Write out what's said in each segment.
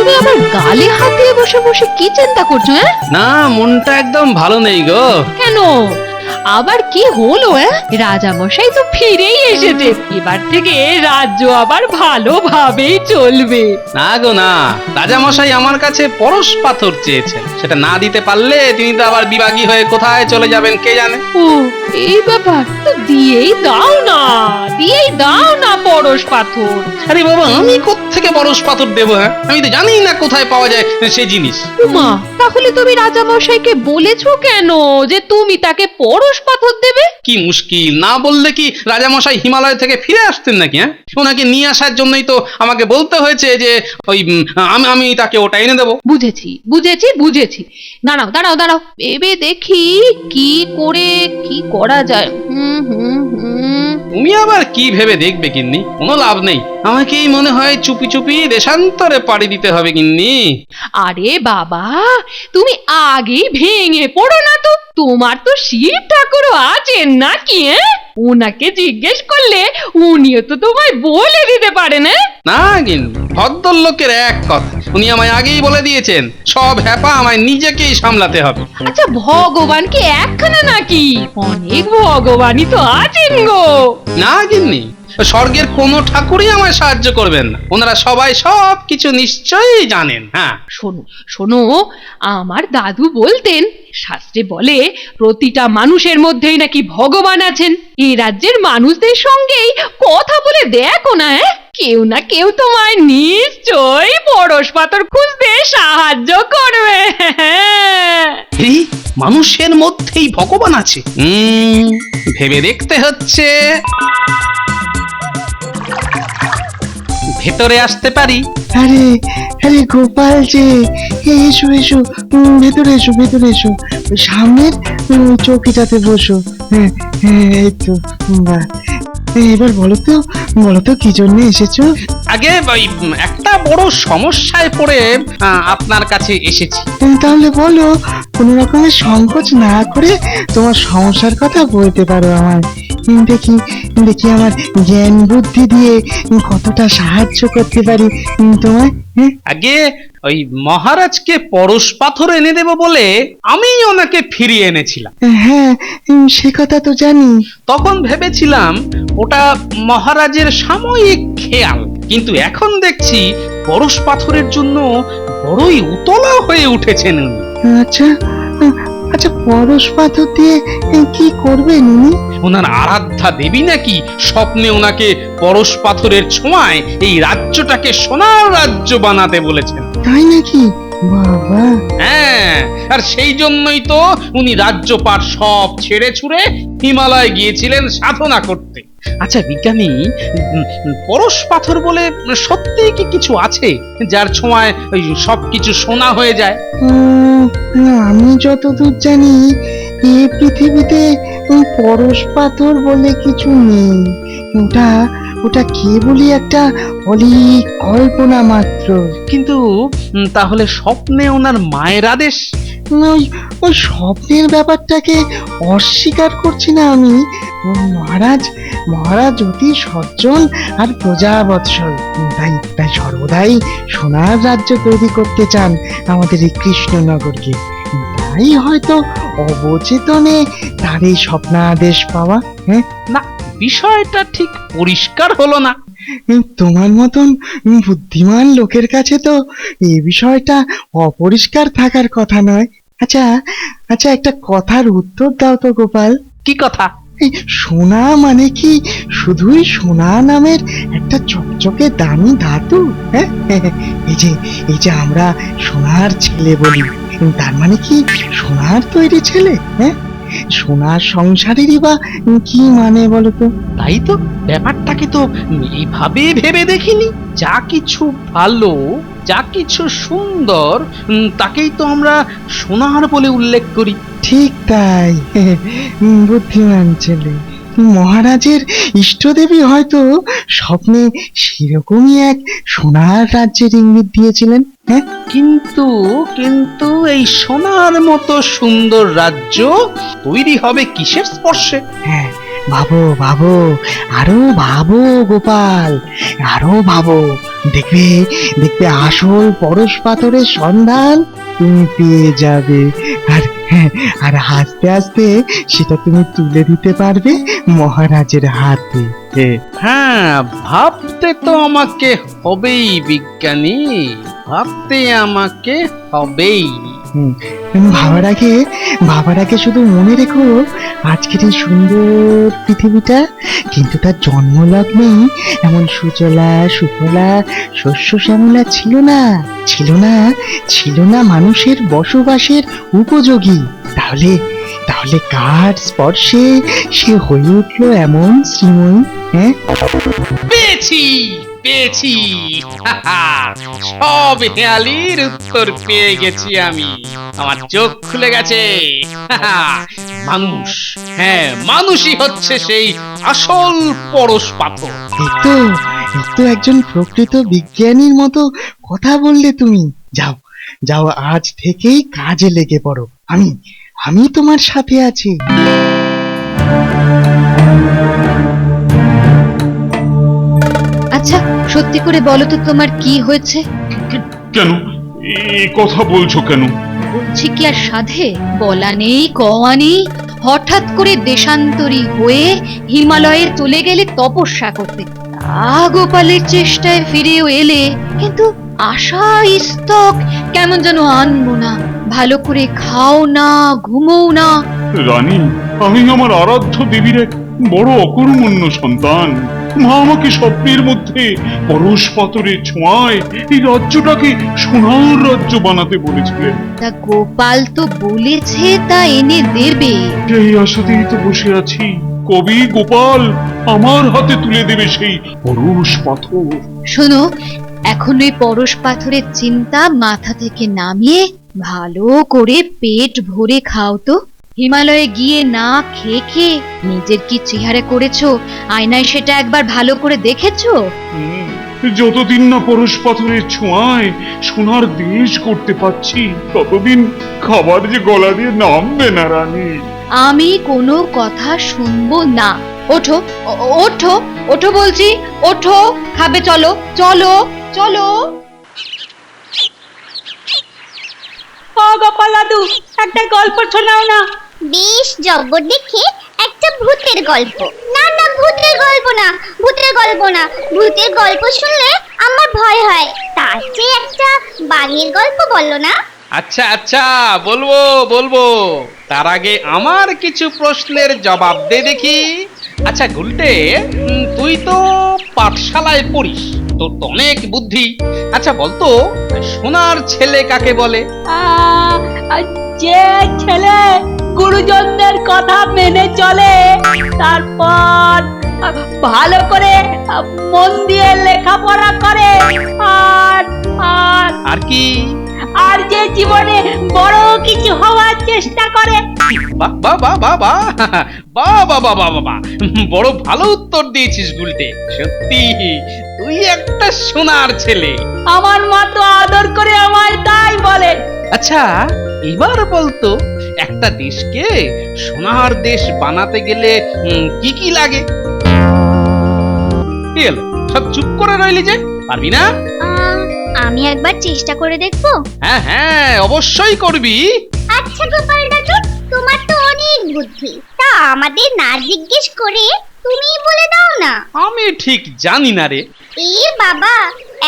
তুমি আমার গালে হাত দিয়ে বসে বসে কি চিন্তা করছো? না, মনটা একদম ভালো নেই গো। কেন, আবার কি হলো? রাজামশাই তো ফিরেই এসেছে, এবার থেকে রাজ্য আবার ভালোভাবেই চলবে। না গো না, রাজামশাই আমার কাছে পরশ পাথর চেয়েছেন, সেটা না দিতে পারলে তিনি তো আবার বিভাগী হয়ে কোথায় চলে যাবেন কে জানে। ও এই ব্যাপার, তো দিয়েই দাও না, দিয়েই দাও না পরশ পাথর। আরে বাবা, আমি কোত্থেকে পরশ পাথর দেবো? আমি তো জানি না কোথায় পাওয়া যায় সে জিনিস। উমা, তাহলে তুমি রাজামশাইকে বলেছো কেন যে তুমি তাকে পরশ পাথর দেবে? কি মুশকিল, না বললে কি রাজামশাই হিমালয় থেকে ফিরে আসতেন নাকি? ওনাকে নিয়ে আসার জন্যই তো আমাকে বলতে হয়েছে যে ওই আমি তাকে ওটা এনে দেবো। বুঝেছি বুঝেছি বুঝেছি, দাঁড়াও দাঁড়াও দাঁড়াও, ভেবে দেখি কি করে কি করা যায়। তুমি আবার কি ভেবে দেখবে গিন্নি, কোনো লাভ নেই। আমাকেই মনে হয় চুপি চুপি দেশান্তরে পাড়ি দিতে হবে গিন্নি। আরে বাবা, তুমি আগেই ভেঙে পড়ো না তো, তোমার তো শিব ঠাকুরও আছেন নাকি? ওনাকে জিজ্ঞেস করলে উনিও তো তোমায় বলে দিতে পারেন। না গিন্নি, ভদ্রলোকের এক কথা, উনি আমায় আগেই বলে দিয়েছেন সব হ্যাপা আমায় নিজেকেই সামলাতে হবে। আচ্ছা, ভগবান কি একখানা নাকি? অনেক ভগবানই তো আছেন গো। না গিন্নি, স্বর্গের কোনো ঠাকুরই আমায় সাহায্য করবেন না, ওনারা সবাই সব কিছু নিশ্চয়ই জানেন। হ্যাঁ শোনো শোনো, আমার দাদু বলতেন, শাস্ত্রে বলে প্রতিটা মানুষের মধ্যেই নাকি ভগবান আছেন। এই রাজ্যের মানুষদের সঙ্গেই কথা বলে দেখো না, কেউ না কেউ তোমায় নিশ্চয়ই পরশ পাথর খুঁজতে সাহায্য করবে। এই মানুষের মধ্যেই ভগবান আছে, ভেবে দেখতে হচ্ছে। ভেতরে আসতে পারি? আরে আরে গোপাল যে, এসো এসো, ভেতরে এসো ভেতরে এসো, ওই সামনের চৌকিটাতে বসো। হ্যাঁ হ্যাঁ, এই তো, বাহ। এবার বলো তো কি জন্য এসেছো? আগে ওই একটা বড় সমস্যায় পড়ে আপনার কাছে এসেছি। তাহলে বলো, কোনো রকমের সংকোচ না করে তোমার সমস্যার কথা বলতে পারো আমায়। দেখি দেখি আমার জ্ঞান বুদ্ধি দিয়ে কতটা সাহায্য করতে পারি তোমায়। আগে ওই মহারাজকে পরশ পাথর এনে দেব বলে আমি ওনাকে ফিরিয়ে এনেছিলাম। হ্যাঁ, সে কথা তো জানি। তখন ভেবেছিলাম ওটা মহারাজের সাময়িক খেয়াল, কিন্তু এখন দেখছি পরশ পাথরের জন্য বড়ই উতলা হয়ে উঠেছেন উনি। আচ্ছা আচ্ছা, পরশ পাথর দিয়ে কি করবে উনি? ওনার আরাধ্যা দেবী নাকি স্বপ্নে ওনাকে পরশ পাথরের ছোঁয়ায় এই রাজ্যটাকে সোনার রাজ্য বানাতে বলেছেন। তাই নাকি? বাবা। হ্যাঁ, আর সেই জন্যই তো উনি রাজ্যপাট সব ছেড়ে ছুড়ে হিমালয় গিয়েছিলেন সাধনা করতে। আচ্ছা বিজ্ঞানী, পরশ পাথর বলে সত্যি কি কিছু আছে যার ছোঁয়ায় সবকিছু সোনা হয়ে যায়? আমি যতদূর জানি এই পৃথিবীতে পরশ পাথর বলে কিছু নেই। ওটা ওটা কেবলই একটা অলীক কল্পনা মাত্র। কিন্তু তাহলে স্বপ্নে ওনার মায়ের আদেশ? ওই ওই স্বপ্নের ব্যাপারটাকে অস্বীকার করছি না আমি। মহারাজ অতি সজ্জন আর প্রজাবৎসল, তাই সর্বদাই সোনার রাজ্য তৈরি করতে চান আমাদের এই কৃষ্ণনগরকে। তাই হয়তো অবচেতনে তার এই স্বপ্নাদেশ পাওয়া। হ্যাঁ না, বিষয়টা ঠিক পরিষ্কার হলো না। তোমার মতন বুদ্ধিমান লোকের কাছে তো এই বিষয়টা অপরিষ্কার থাকার কথা নয়। আচ্ছা আচ্ছা, একটা কথার উত্তর দাও তো গোপাল। কি কথা? এই সোনা মানে কি শুধুই সোনা নামের একটা চকচকে দামি ধাতু? হ্যাঁ, এই যে আমরা সোনার ছেলে বলি, তার মানে কি সোনার তৈরি ছেলে? হ্যাঁ, সোনার সংসারেরই বা কি মানে বলো তো? তাই তো, ব্যাপারটাকে তো এইভাবে ভেবে দেখিনি। যা কিছু ভালো, যা কিছু সুন্দর, তাকেই তো আমরা সোনার বলে উল্লেখ করি। ঠিক তাই, বুদ্ধিমান ছেলে। মহারাজের ইষ্টদেবী হয়তো স্বপ্নে সেরকমই এক সোনার রাজ্যের ইঙ্গিত দিয়েছিলেন। হ্যাঁ, কিন্তু এই সোনার মতো সুন্দর রাজ্য তৈরি হবে কিসের স্পর্শে? হ্যাঁ, ভাবো ভাবো, আরো ভাবো গোপাল, আরো ভাবো। দেখবে দেখবে আসল পরশ পাথরের সন্ধান তুমি পেয়ে যাবে। আর আর আস্তে আস্তে সেটা তুমি তুলে দিতে পারবে মহারাজের হাতে। হ্যাঁ, ভাবতে তো আমাকে হবেই বিজ্ঞানী, ভাবতে আমাকে হবেই। হুম, ভাবার আগে শুধু মনে রেখো আজকের এই সুন্দর পৃথিবীটা কিন্তু তার জন্মলগ্নে এমন সুজলা সুফলা শস্য শ্যামলা ছিল না মানুষের বসবাসের উপযোগী। তাহলে তাহলে কার স্পর্শে সে হয়ে উঠলো এমন শ্রীময়ী? হ্যাঁ, পেয়েছি পেয়েছি, হাহা, সব হেয়ালির উত্তর পেয়ে গেছি আমি। আমার চোখ খুলে গেছে। হাহা, মানুষ, হ্যাঁ মানুষই হচ্ছে সেই আসল পরশ পাথর। এই তো একজন প্রকৃত বিজ্ঞানীর মতো কথা বললে তুমি। যাও যাও, আজ থেকেই কাজে লেগে পড়ো। আমি তোমার সাথে আছি। আচ্ছা, সত্যি করে বলো তো তোমার কি হয়েছে? কেন এ কথা বলছো কেন? বলছি কি আর সাধে? বলা নেই কওয়া নেই, হঠাৎ করে দেশান্তরী হয়ে হিমালয়ে চলে গেলে তপস্যা করতে। তা গোপালের চেষ্টায় ফিরেও এলে, কিন্তু আশা স্তক কেমন যেন আনবো না। ভালো করে খাও না, ঘুমোও না। রানী, আমি আমার আরাধ্য দেবীর এক বড় অকর্মণ্য সন্তান। মা আমাকে স্বপ্নের মধ্যে পরশ পাথরের ছোঁয়ায় এই রাজ্যটাকে সোনার রাজ্য বানাতে বলেছিলেন। তা গোপাল তো বলেছে তা এনে দেবে। এই আশাতেই তো বসে আছি, কবি গোপাল আমার হাতে তুলে দেবে সেই পরশ পাথর। শোনো, এখন ওই পরশ পাথরের চিন্তা মাথা থেকে নামিয়ে ভালো করে পেট ভরে খাও তো। হিমালয়ে গিয়ে না খেয়ে খেয়ে নিজের কি চেহারা করেছো, আয়নায় সেটা একবার ভালো করে দেখেছো? যতদিন না পরশ পাথরের ছোঁয়ায় সোনার দেশ করতে পারছি, ততদিন খাবার যে গলা দিয়ে নামবে না রানী। আমি কোনো কথা শুনবো না। ওঠো, ওঠো, ওঠো বলছি, ওঠো, খাবে, চলো চলো চলো। ও গোপাল দাদু, একটা গল্প শোনাও না। বেশ জব্বর দেখে একটা ভূতের গল্প। না না, ভূতের গল্প না, ভূতের গল্প না, ভূতের গল্প শুনলে আমার ভয় হয়। তার চেয়ে একটা বাঘের গল্প বললো না। আচ্ছা আচ্ছা, বলবো বলবো, তার আগে আমার কিছু প্রশ্নের জবাব দে দেখি। আচ্ছা গুলটে, তুই তো পাঠশালায় পড়িস, তোর তো অনেক বুদ্ধি। আচ্ছা বলতো, সোনার ছেলে কাকে বলে? যে ছেলে গুরুজনদের কথা মেনে চলে, তারপর ভালো করে মন দিয়ে লেখাপড়া করে, আর আর আর কি? আর যে জীবনে বড় কিছু হওয়ার চেষ্টা করে। বাহ বাহ বাহ বাহ বাহ বাহ বাহ বাহ বাহ বাহ, বড় ভালো উত্তর দিয়েছিস গুলটে। সত্যি তুই একটা সোনার ছেলে। আমার মা তো আদর করে আমায় তাই বলে। আচ্ছা এবার বলতো, একটা দেশকে সোনার দেশ বানাতে গেলে কি কি লাগে? কি হলো, সব চুপ করে রইলি যে? পারবি না? আমি একবার চেষ্টা করে দেখবো। হ্যাঁ হ্যাঁ, অবশ্যই করবি। আচ্ছা গোপাল দাদু, তোমার তো অনেক বুদ্ধি, তা আমাদের না জিজ্ঞেস করে তুমি বলে দাও না। আমি ঠিক জানি না রে। এ বাবা,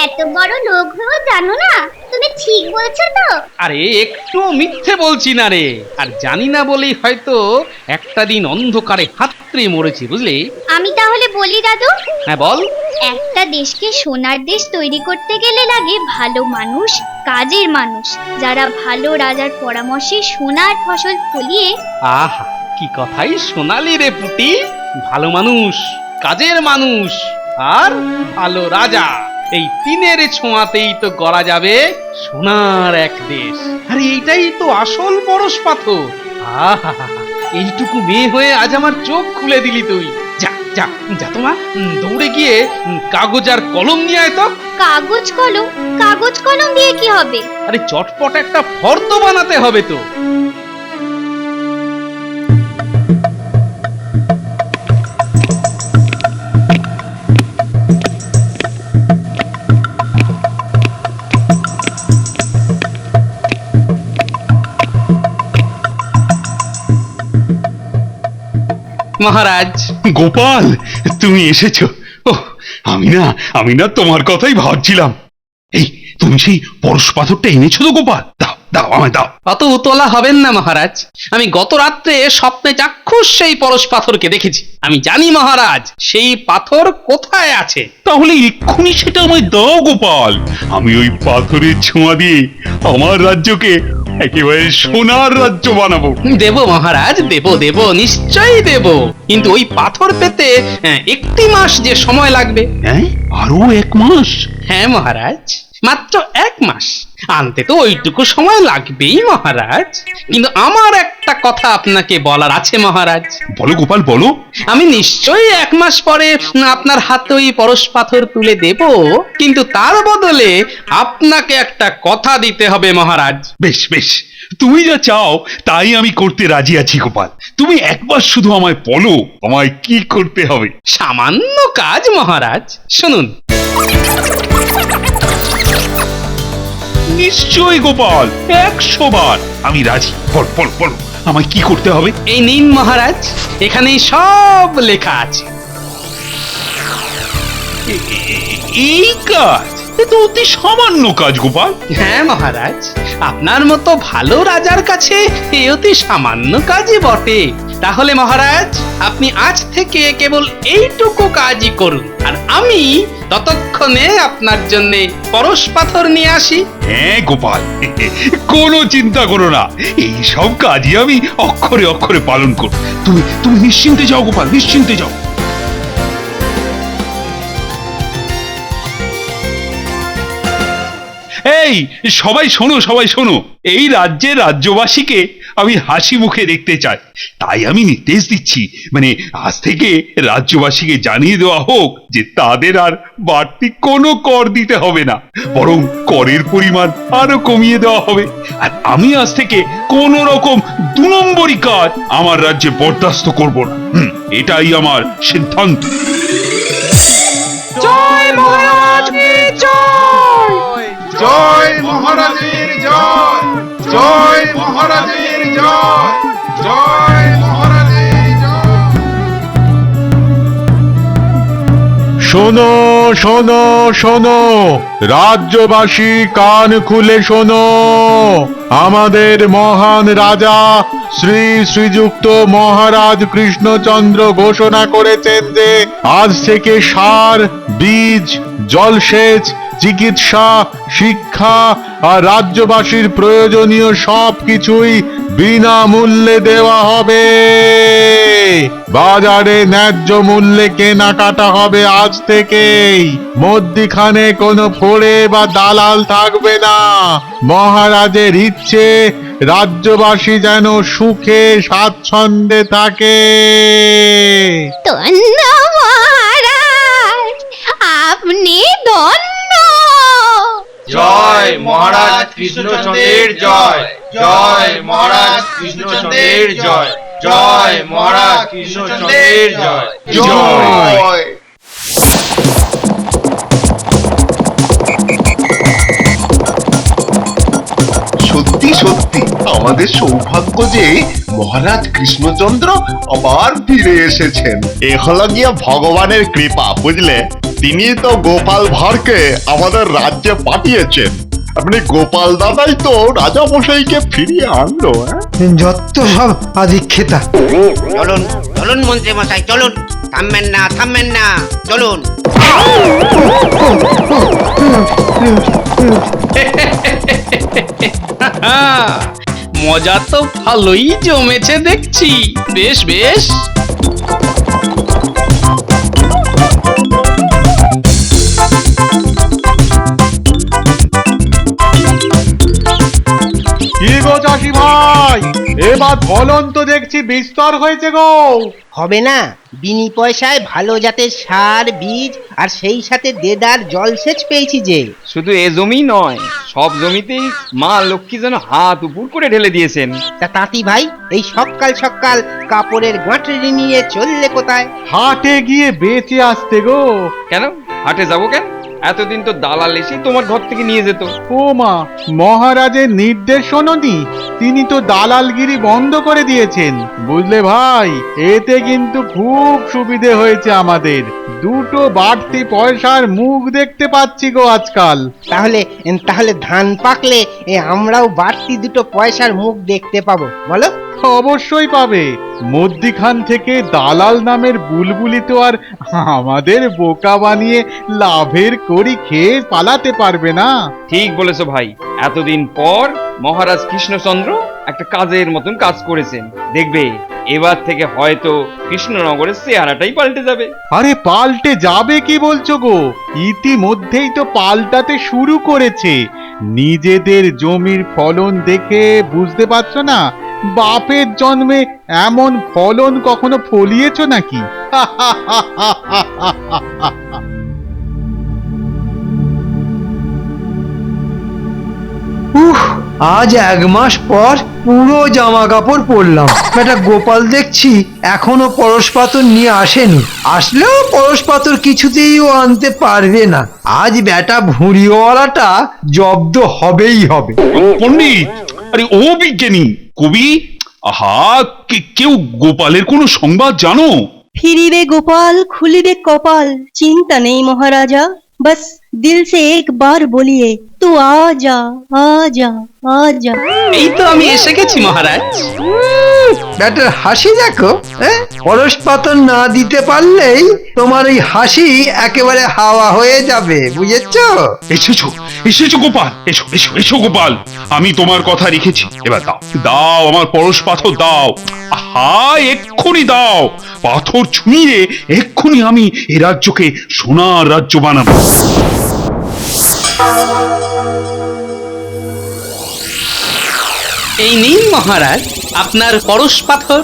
এত বড় লোক হয়েও জানো না? তুমি ঠিক বলছো তো? আরে একটু মিথ্যে বলছি না রে। আর জানি না বলেই হয়তো একটা দিন অন্ধকারে হাতড়ে মরেছি, বুঝলি? আমি তাহলে বলি দাদু। হ্যাঁ বল। একটা দেশকে সোনার দেশ তৈরি করতে গেলে লাগে ভালো মানুষ, কাজের মানুষ, যারা ভালো রাজার পরামর্শে সোনার ফসল ফলিয়ে। আহা, কি কথাই শোনালি রে পুটি। ভালো মানুষ, কাজের মানুষ আর ভালো রাজা, এই তিনের ছোঁয়াতেই তো গড়া যাবে সোনার এক দেশ। আরে এইটাই তো আসল পরশ পাথর। আহা, এইটুকু মেয়ে হয়ে আজ আমার চোখ খুলে দিলি তুই। যা যা যা, তোমা দৌড়ে গিয়ে কাগজ আর কলম নিয়ে আয় তো। কাগজ কলম? কাগজ কলম দিয়ে কি হবে? আরে চটপট একটা ফর্দ বানাতে হবে তো। মহারাজ। গোপাল, তুমি এসেছো। ওহ, আমি না তোমার কথাই ভাবছিলাম। এই, তুমি সেই পরশ পাথরটা এনেছো তো গোপাল? দাও দাও, আমায় দাও। অত উতলা হবেন না মহারাজ, আমি গত রাত্রে স্বপ্নে চাক্ষুষ সেই পরশ পাথরকে দেখেছি। আমি জানি মহারাজ সেই পাথর কোথায় আছে। তাহলে এক্ষুনি সেটা আমায় দাও গোপাল। আমি ওই পাথরের ছোঁয়া দিয়ে আমার রাজ্যকে একেবারে সোনার রাজ্য বানাবো। দেব মহারাজ, দেব নিশ্চয়ই দেব, কিন্তু ওই পাথর পেতে 1 মাস যে সময় লাগবে। হ্যাঁ, আরো 1 মাস? হ্যাঁ মহারাজ, মাত্র 1 মাস। আনতে তো ওইটুকু সময় লাগবেই মহারাজ, কিন্তু আমার একটা কথা আপনাকে বলার আছে মহারাজ। বলো গোপাল, বলো। আমি নিশ্চয়ই 1 মাস পরে আপনার হাতে ওই পরশ পাথর তুলে দেব, কিন্তু তার বদলে আপনাকে একটা কথা দিতে হবে মহারাজ। বেশ বেশ, তুমি যা চাও তাই আমি করতে রাজি আছি গোপাল। তুমি একবার শুধু আমায় বলো, আমায় কি করতে হবে। সামান্য কাজ মহারাজ, শুনুন। নিশ্চয়ই গোপাল, 100 বার আমি রাজি। বল বল বল, আমায় কি করতে হবে? এই নিন মহারাজ, এখানেই সব লেখা আছে। এই কাজ? এ তো অতি সামান্য কাজ গোপাল। হ্যাঁ মহারাজ, আপনার মতো ভালো রাজার কাছে এ অতি সামান্য কাজই বটে। তাহলে মহারাজ, আপনি আজ থেকে কেবল এইটুকু কাজই করুন, আর আমি ততক্ষণে আপনার জন্য পরশ পাথর নিয়ে আসি। হ্যাঁ গোপাল, কোনো চিন্তা করো না, এই সব কাজই আমি অক্ষরে অক্ষরে পালন করব। তুমি নিশ্চিন্তে যাও গোপাল, নিশ্চিন্তে যাও। এই সবাই শোনো, সবাই শোনো। এই রাজ্যের রাজ্যবাসীকে আমি হাসি মুখে দেখতে চাই, তাই আমি নির্দেশ দিচ্ছি, মানে আজ থেকে রাজ্যবাসীকে জানিয়ে দেওয়া হোক যে তাদের আর বাড়তি কোনো কর দিতে হবে না, বরং করের পরিমাণ আরো কমিয়ে দেওয়া হবে। আর আমি আজ থেকে কোন রকম 2 নম্বরই কাজ আমার রাজ্যে বরদাস্ত করব না। এটাই আমার সিদ্ধান্ত। জয় মহারাজ কি জয়! জয় মহারাজের জয়, জয় মহারাজের জয়, জয় মহারাজের জয়। শোনো শোনো শোনো, রাজ্যবাসী কান খুলে শোনো। আমাদের মহান রাজা শ্রী শ্রীযুক্ত মহারাজ কৃষ্ণচন্দ্র ঘোষণা করেছেন যে আজ থেকে সার, বীজ, জলসেচ, চিকিৎসা, শিক্ষা আর রাজ্যবাসীর প্রয়োজনীয় সবকিছুই বিনামূল্যে দেওয়া হবে। বাজারে ন্যায্য মূল্যে কেনাকাটা হবে আজ থেকেই। মধ্যিখানে কোনো ফোড়ে বা দালাল থাকবে না। মহারাজের ইচ্ছে রাজ্যবাসী যেন সুখে স্বাচ্ছন্দ্যে থাকে। ধন্য মহারাজ, আপনি ধন্য। জয় মহারাজ কৃষ্ণচন্দ্রের জয়, জয় মহারাজ কৃষ্ণচন্দ্রের জয়, জয় মহারাজ কৃষ্ণচন্দ্রের জয়, জয়। সত্যি সত্যি আমাদের সৌভাগ্য যে মহারাজ কৃষ্ণচন্দ্র আবার ফিরে এসেছেন। এ হলো গিয়ে ভগবানের কৃপা, বুঝলে। তিনি তো গোপাল ভাঁড়কে আমাদের রাজ্যে পাঠিয়েছেন। আপনি গোপাল দাদাই তো রাজা মশাইকে ফিরিয়ে আনলো। যত সব আদিক্ষেতা। চলুন চলুন মন্ত্রী মশাই, চলুন, থামবেন না, চলুন। মজা তো ভালোই জমেছে দেখছি। বেশ বেশ। কি গো চাষি ভাই, এবার ফলন তো দেখছি বিস্তর হয়েছে গো। হবে না, বিনি পয়সায় ভালো জাতের সার, বীজ আর সেই সাথে দেদার জলসেচ পেয়েছি যে। শুধু এ জমি নয়, সব জমিতেই মা লক্ষ্মী যেন হাত উপর করে ঢেলে দিয়েছেন। তা তাঁতি ভাই, এই সকাল সকাল কাপড়ের গাঁটরি নিয়ে চললে কোথায়? হাটে গিয়ে বেঁচে আসতে গো। কেন হাটে যাবো কেন? এতদিন তো দালাল এসে তোমার ঘর থেকে নিয়ে যেত। ও মা, মহারাজের নির্দেশ শোনোনি? তিনি তো দালালগিরি বন্ধ করে দিয়েছেন, বুঝলে ভাই? এতে কিন্তু খুব সুবিধে হয়েছে আমাদের। দুটো বাড়তি পয়সার মুখ দেখতে পাচ্ছি গো আজকাল। তাহলে তাহলে ধান পাকলে আমরাও বাড়তি দুটো পয়সার মুখ দেখতে পাবো, বলো? অবশ্যই পাবে। মধ্যিখান থেকে দালাল নামের বুলবুলি তো আর আমাদের বোকা বানিয়ে লাভের কড়ি খেয়ে পালাতে পারবে না। ঠিক বলেছো ভাই, এতদিন পর মহারাজ কৃষ্ণচন্দ্র একটা কাজের মতন কাজ করেছেন। দেখবে এবার থেকে হয়তো কৃষ্ণনগরের চেহারাটাই পাল্টে যাবে। আরে পাল্টে যাবে কি বলছো গো? ইতিমধ্যেই তো পাল্টাতে শুরু করেছে। নিজেদের জমির ফলন দেখে বুঝতে পারছো না? বাপের জন্মে এমন ফলন কখনো ফলিয়েছো নাকি? আজ 1 মাস পর পুরো জামা কাপড় পরলাম। বেটা গোপাল দেখছি এখনো পরশ পাথর নিয়ে আসেনি। আসলেও পরশ পাথর কিছুতেই ও আনতে পারবে না। আজ বেটা ভুঁড়িওয়ালাটা জব্দ হবেই হবে। পণ্ডিত, আরে ও বিজ্ঞানী, কবি, আহা, কেউ গোপালের কোনো সংবাদ জানো? ফিরিবে গোপাল, খুলিবে কপাল, চিন্তা নেই মহারাজা, बस दिल से एक बार बोलिए तू आजा आजा आजा। এই তো আমি এসে গেছি মহারাজ। ব্যাটার হাসি দেখো, পরশ পাথর না দিতে পারলেই তোমার এই হাসি একেবারে হাওয়া হয়ে যাবে, বুঝেছো? এসেছো এসেছো গোপাল, এসো এসো এসো গোপাল, আমি তোমার কথা রেখেছি। এবার দাও দাও, আমার পরশ পাথর দাও। আহা, এক্ষুনি দাও। পাথর ছুঁয়ে এক্ষুনি আমি এ রাজ্যকে সোনার রাজ্য বানাবো। এই নিন মহারাজ আপনার পরশ পাথর।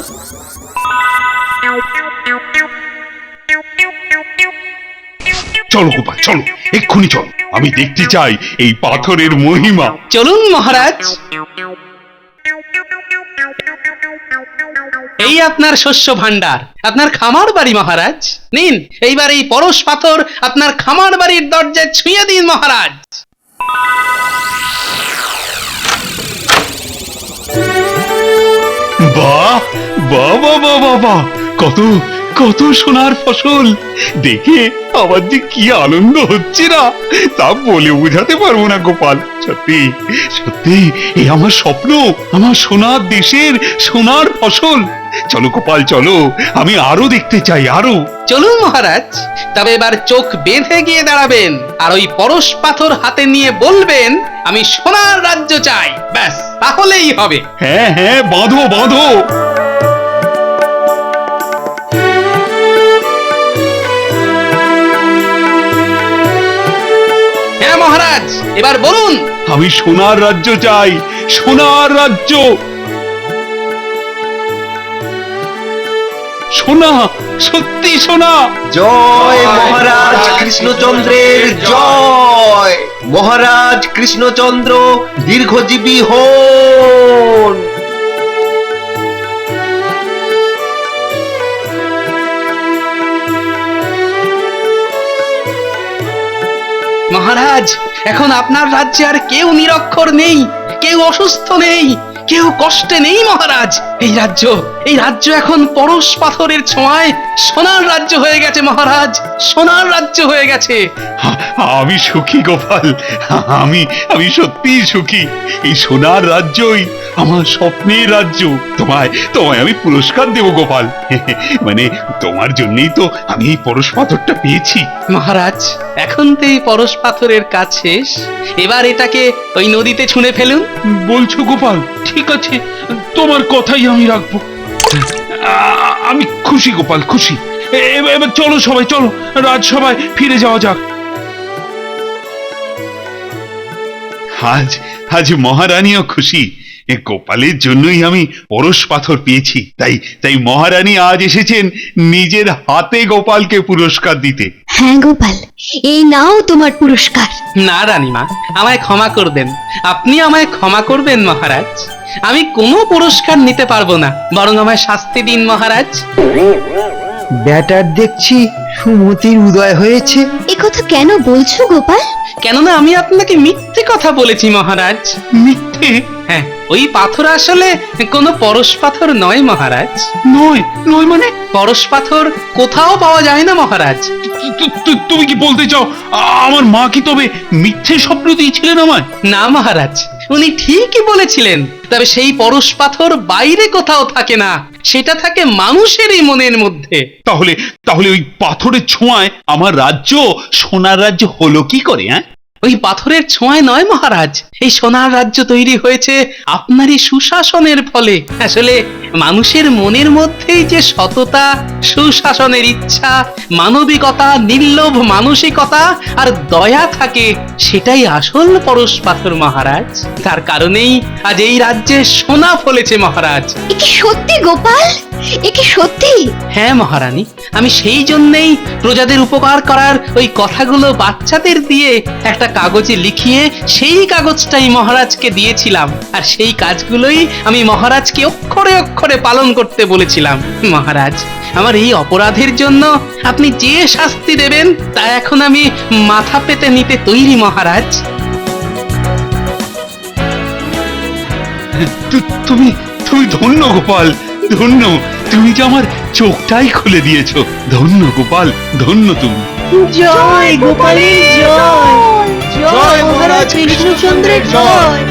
চলো গোপাল, চলো এক্ষুনি চলো, আমি দেখতে চাই এই পাথরের মহিমা। চলুন মহারাজ। এই আপনার শস্য ভান্ডার, আপনার খামার বাড়ি মহারাজ। নিন এইবার এই পরশ পাথর আপনার খামার বাড়ির দরজায় ছুঁয়ে দিন মহারাজ। বাহ বাহ বাহ বাহ বাহ বাহ, কত কত সোনার ফসল দেখে আমার যে কি আনন্দ হচ্ছে না তা বলে বোঝাতে পারবো না গোপাল। সত্যি সত্যি এ আমার স্বপ্ন, আমার সোনার দেশের সোনার ফসল। চলো গোপাল চলো, আমি আরো দেখতে চাই আরো। চলুন মহারাজ, তবে এবার চোখ বেঁধে গিয়ে দাঁড়াবেন আর ওই পরশ পাথর হাতে নিয়ে বলবেন আমি সোনার রাজ্য চাই, ব্যাস তাহলেই হবে। হ্যাঁ হ্যাঁ, বাঁধো বাঁধো। হ্যাঁ মহারাজ, এবার বলুন আমি সোনার রাজ্য চাই, সোনার রাজ্য। সোনা, সত্যি সোনা। জয় মহারাজ কৃষ্ণচন্দ্রের জয়। মহারাজ কৃষ্ণচন্দ্র দীর্ঘজীবী হন। মহারাজ এখন আপনার রাজ্যে আর কেউ নিরক্ষর নেই, কেউ অসুস্থ নেই, কেউ কষ্টে নেই মহারাজ। এই রাজ্য এখন পরশ পাথরের ছোঁয়ায় সোনার রাজ্য হয়ে গেছে মহারাজ, সোনার রাজ্য হয়ে গেছে। আমি সুখী গোপাল, আমি আমি সত্যিই সুখী। এই সোনার রাজ্যই আমার স্বপ্নের রাজ্য। তোমায় তোমায় আমি পুরস্কার দেব গোপাল। মানে তোমার জন্যই তো আমি এই পরশ পাথরটা পেয়েছি। মহারাজ এখন তো এই পরশ পাথরের কাজ শেষ, এবার এটাকে ওই নদীতে ছুঁড়ে ফেলুন। বলছো গোপাল? ঠিক আছে, তোমার কথাই আমি রাখবো। আমি খুশি গোপাল, খুশি। এবার চলো সবাই, চলো রাজসভায় ফিরে যাওয়া যাক। আজ আজ মহারানীও খুশি। গোপালের জন্যই আমি পরশ পাথর পেয়েছি। তাই মহারানী আজ এসেছেন নিজের হাতে গোপালকে পুরস্কার দিতে। হ্যাঁ গোপাল, এই নাও তোমার পুরস্কার। না রানীমা, আমায় ক্ষমা করবেন, আপনি আমায় ক্ষমা করবেন মহারাজ। আমি কোনো পুরস্কার নিতে পারবো না, বরং আমায় শাস্তি দিন মহারাজ। ব্যাটার দেখছি সুমতির উদয় হয়েছে। একথা কেন বলছো গোপাল? কেননা আমি আপনাকে মিথ্যে কথা বলেছি মহারাজ। মিথ্যে হ্যাঁ, ওই পাথর আসলে কোনো পরশ পাথর নয় মহারাজ। নয় নয় মানে পরশ পাথর কোথাও পাওয়া যায় না মহারাজ। তুমি কি বলতে চাও আমার মা কি তবে মিথ্যে স্বপ্ন দিয়েছিলেন আমায়? না মহারাজ, উনি ঠিকই বলেছিলেন, তবে সেই পরশ পাথর বাইরে কোথাও থাকে না, সেটা থাকে মানুষেরই মনের মধ্যে। তাহলে তাহলে ওই পাথরের ছোঁয়ায় আমার রাজ্য সোনার রাজ্য হলো কি করে? হ্যাঁ, ওই পাথরের ছোঁয়ায় নয় মহারাজ, এই সোনার রাজ্য তৈরি হয়েছে আপনারই সুশাসনের ফলে। আসলে মানুষের মনের মধ্যেই যে সততা, সুশাসনের ইচ্ছা, মানবিকতা, নির্লোভ মানসিকতা আর দয়া থাকে, সেটাই আসল পরশ পাথর মহারাজ। তার কারণেই আজ এই রাজ্যে সোনা ফলেছে মহারাজ। এ কি সত্যি গোপাল? এ কি সত্যি? হ্যাঁ মহারানী, আমি সেই জন্যেই প্রজাদের উপকার করার ওই কথাগুলো বাচ্চাদের দিয়ে একটা কাগজে লিখিয়ে সেই কাগজটাই মহারাজকে দিয়েছিলাম, আর সেই কাজগুলোই আমি মহারাজকে অক্ষরে অক্ষরে পালন করতে বলেছিলাম। মহারাজ, আমার এই অপরাধের জন্য আপনি যে শাস্তি দেবেন তা এখন আমি মাথা পেতে নিতে তৈরি মহারাজ। তুমি তুমি ধন্য গোপাল, ধন্য। তুমি যে আমার চোখটাই খুলে দিয়েছো। ধন্য গোপাল, ধন্য তুমি। জয় গোপালের জয়, জয় মহারাজ কৃষ্ণচন্দ্রের জয়।